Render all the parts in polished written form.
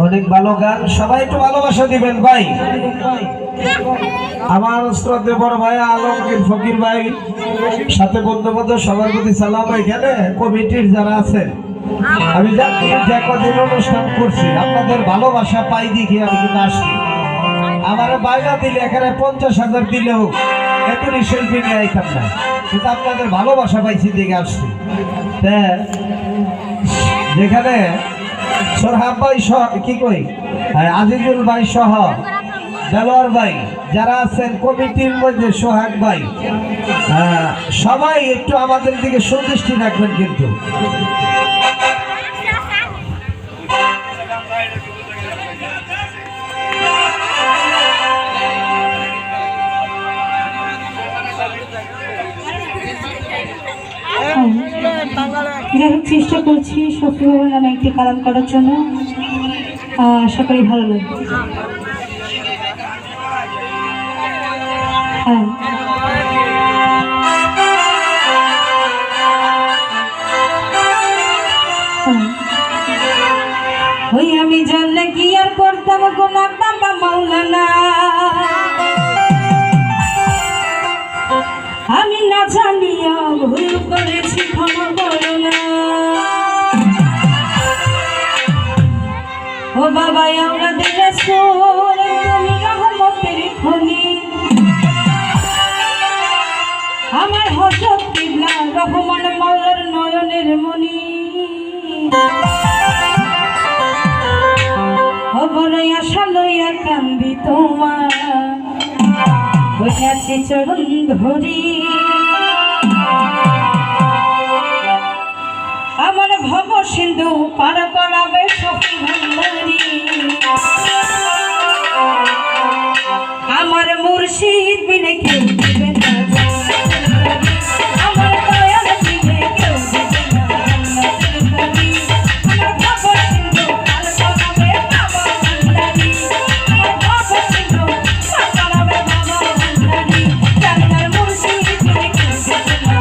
অনেক ভালো গান, সবাই একটু ভালোবাসা দিবেন ভাই। আমার শ্রদ্ধেয় বড় ভাই আলমগীর ফকির ভাই সাথে বন্ধু সবার প্রতি সালাম। এখানে কমিটির যারা আছেন, আমি জানি যে কদিন অনুষ্ঠান করছি আপনাদের ভালোবাসা পাই দেখে আমি কিন্তু আসছি। আমার বাইরে দিলে এখানে 50,000 দিলেও এখনই শিল্পী নিয়ে আইতাম না, কিন্তু আপনাদের ভালোবাসা পাইছি দেখে আসছি। যেখানে সোরহাব ভাই সহ কি কই আজিজুল ভাই সহ দেলোয়ার ভাই যারা আছেন কমিটির মধ্যে, সোহাগ ভাই, সবাই একটু আমাদের দিকে সুদৃষ্টি রাখবেন কিন্তু। যাই হোক, চেষ্টা করছি সত্যিভাবে নামে একটি কালাম করার জন্য। আশা করি ভালো লাগবে। ওই আমি জানলে কি আর করতাম গোলাম বাবা মাওলানা, আমি না জানিয়া ভুল করেছি, ক্ষমা করো না। ও বাবা আমাদের রাসূল, তুমি রহমতের খনি, আমার হযরত কিবলা রহমান মাওলার নয়নের মনি। ও বড় আশা লইয়া কান্দি তোমার, বসে চরণ ধরি, আমার ভব সিন্ধু পার করাবে সখী ভান্ডারী, আমার মুর্শিদ বিনে কেউ দিবে না, আমার দয়াল বিনে কেউ দিবে না, আমার ভব সিন্ধু পার করাবে বাবা ভান্ডারী, আমার ভব সিন্ধু পার করাবে বাবা ভান্ডারী, জান্নার মুর্শিদ বিনে কেউ দিবে না,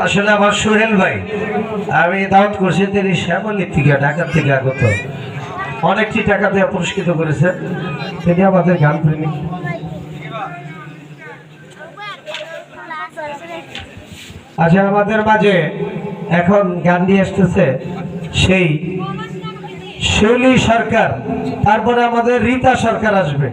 আসলে আমার সোহেল ভাই, আমি দাওয়াত করছি তিনি শ্যামলী থেকে ঢাকা থেকে আগত, অনেকটি টাকা দিয়ে পুরস্কৃত করেছেন। তিনি আমাদের গান প্রেমিক। আচ্ছা, আমাদের মাঝে এখন গান নিয়ে আসতেছে সেই শৈলী সরকার, তারপরে আমাদের রীতা সরকার আসবে।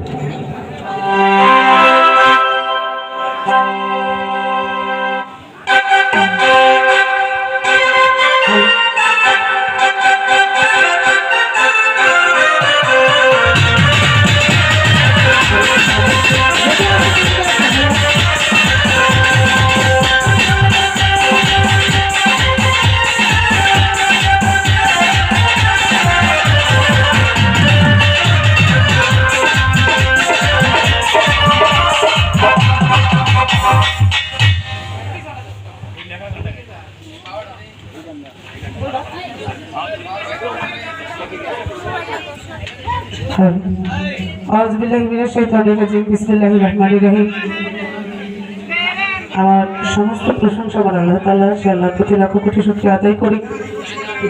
আমার সমস্ত প্রশংসা আমার আল্লাহ তাআলা, সে আল্লাহর প্রতি লাখ কোটি শুকরিয়া আদায় করি,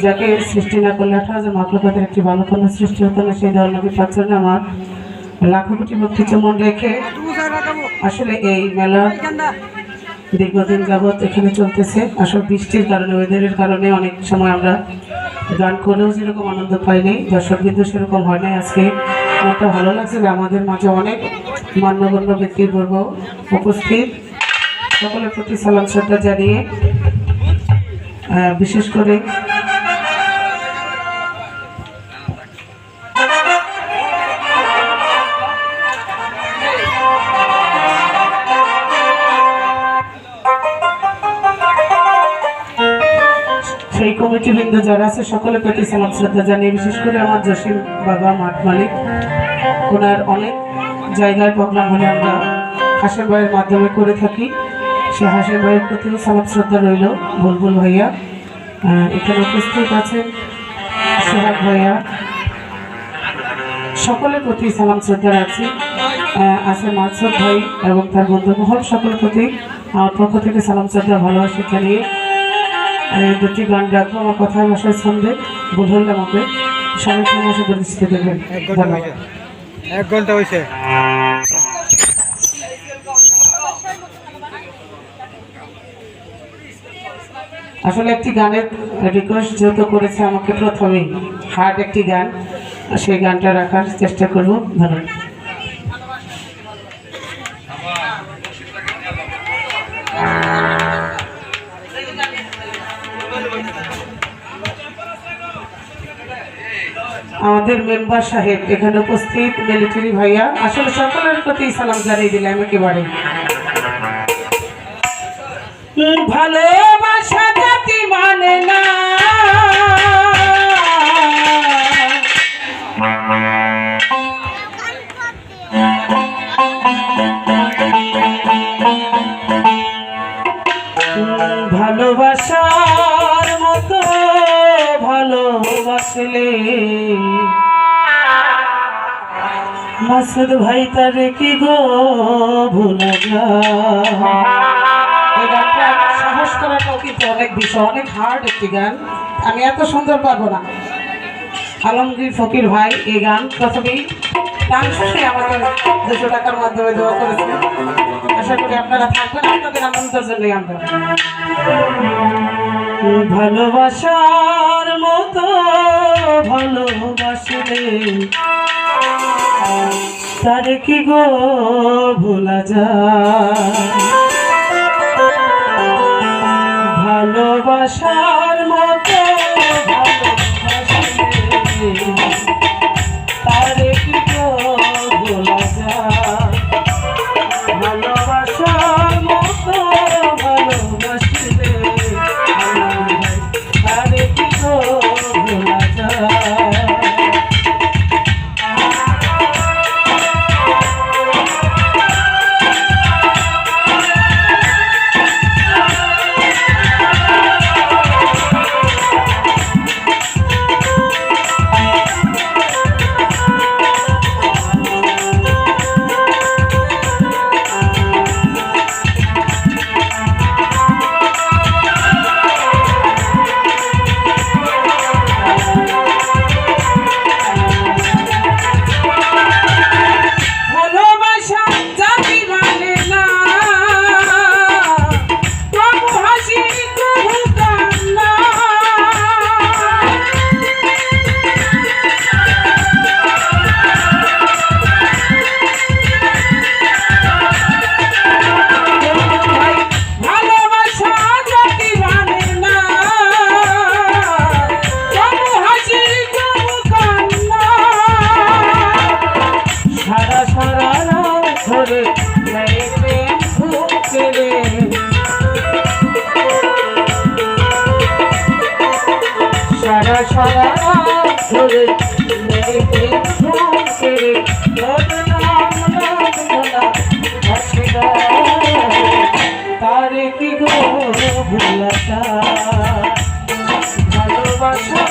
যাকে সৃষ্টি না করলে 18,000 মাখলুকাতের একটি ভালো কোনো সৃষ্টি হতো না। সেই দয়াল নবী পাক জন্য আমার লাখ কোটি ভক্তি চমন রেখে আসলে এই মেলা দীর্ঘদিন যাবৎ এখানে চলতেছে। আসলে বৃষ্টির কারণে, ওয়েদারের কারণে অনেক সময় আমরা গান করেও যেরকম আনন্দ পাইনি, দর্শক কিন্তু সেরকম হয় নাই। আজকে আমারটা ভালো লাগছে যে আমাদের মাঝে অনেক মান্যগণ্য ব্যক্তিবর্গ উপস্থিত। সকলের প্রতি সালাম শ্রদ্ধা জানিয়ে বিশেষ করে সেই কমিটিবৃন্দ যারা আছে সকলের প্রতি সালাম শ্রদ্ধা জানিয়ে বিশেষ করে আমার জসিম বাবা মাঠ মালিক, ওনার অনেক জায়গায় প্রোগ্রাম হলে আমরা হাসেম ভাইয়ের মাধ্যমে করে থাকি। সে হাসেম ভাইয়ের প্রতিও সালাম শ্রদ্ধা রইল। বুলবুল ভাইয়া এখানে উপস্থিত আছেন, সোহাগ ভাইয়া, সকলের প্রতি সালাম শ্রদ্ধা রাখছি। আছে মাসুদ ভাই এবং তার বন্ধু মহল, সকলের প্রতি আমার পক্ষ থেকে সালাম শ্রদ্ধা ভালোবাসা জানিয়ে দুটি গান রাখবো। আমার কথার ভাষায় ছন্দে ভুল হলে আমাকে সবাইকে আমার সাথে দৃষ্টি দেবেন। 1 ঘন্টা হয়েছে। আসলে একটি গানের রিকোয়েস্ট যেহেতু করেছে আমাকে প্রথমেই, হার্ড একটি গান, সেই গানটা রাখার চেষ্টা করব। ধন্যবাদ। আমাদের মেম্বার সাহেব এখানে উপস্থিত, মিলিটারি ভাইয়া, আসলে সকলের প্রতি সালাম জানিয়ে দিলাম একেবারে। ভালোবাসা জাতি মানে না, ভালোবাসার মতো ভালোবাসলে মাসুদ ভাই তারে কি গো ভোলা যায়। এই গানটা সাহস করাটাও কিন্তু অনেক বিষয়, অনেক হার্ড একটি গান, আমি এত সুন্দর পারবো না। আলমগীর ফকির ভাই এই গান প্রথমেই গান শেষে আমাদের 200 টাকার মাধ্যমে দেওয়া করেছে। আশা করি আপনারা থাকবেন, আপনাদের আনন্দের জন্যই আমরা। ভালোবাসার মতো ভালোবাসলে তারে কি গো ভোলা যায়। ভালোবাসার মতো ভালোবাসলে তারে কি গো ভোলা যায়। ভালোবাসার মতো ভালোবাসলে তারে কি গো ভোলা যায়। রে মেয়েকে ফোন করে বদনাম নাম বলা আছে গো তারে কি গো ভুলা যায় ভালোবাসা